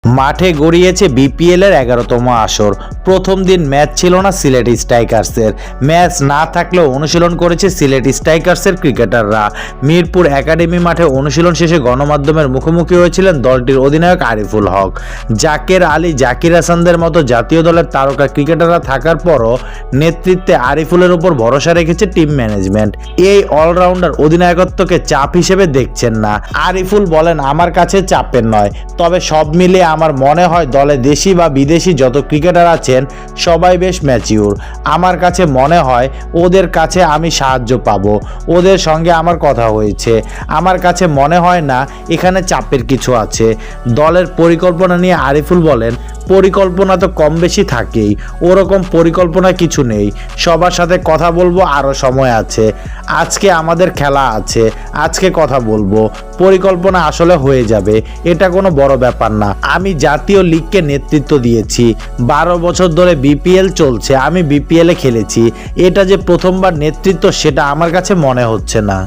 মাঠে গড়িয়েছে বিপিএল এর 11তম আসর। প্রথম দিন ম্যাচ ছিল না সিলেট স্ট্রাইকার্সের। ম্যাচ না থাকলেও অনুশীলন করেছে সিলেট স্ট্রাইকার্সের ক্রিকেটাররা। মিরপুর একাডেমি মাঠে অনুশীলন শেষে গণমাধ্যমের মুখোমুখি হয়েছিলেন দলটির অধিনায়ক আরিফুল হক। জাকের আলী, জাকির হাসানদের মতো জাতীয় দলের তারকা ক্রিকেটাররা থাকার পরও নেতৃত্বে আরিফুলের উপর ভরসা রেখেছে টিম ম্যানেজমেন্ট। এই অলরাউন্ডার অধিনায়কত্বকে চাপ হিসেবে দেখছেন না। আরিফুল বলেন, আমার কাছে চাপের নয়, তবে সব মিলিয়ে আমার মনে হয় দলে দেশি বা বিদেশি যত ক্রিকেটার আছেন সবাই বেশ ম্যাচিউর। আমার কাছে মনে হয় ওদের কাছে আমি সাহায্য পাবো। ওদের সঙ্গে আমার কথা হয়েছে। আমার কাছে মনে হয় না এখানে চাপের কিছু আছে। দলের পরিকল্পনা নিয়ে আরিফুল বলেন, পরিকল্পনা তো কম বেশি থাকেই, ওরকম পরিকল্পনা কিছু নেই। সবার সাথে কথা বলবো, আরও সময় আছে। আজকে আমাদের খেলা আছে, আজকে কথা বলবো। পরিকল্পনা আসলে হয়ে যাবে, এটা কোনো বড় ব্যাপার না। আমি জাতীয় লিগকে নেতৃত্ব দিয়েছি, 12 বছর ধরে বিপিএল চলছে, আমি বিপিএলে খেলেছি। এটা যে প্রথমবার নেতৃত্ব সেটা আমার কাছে মনে হচ্ছে না।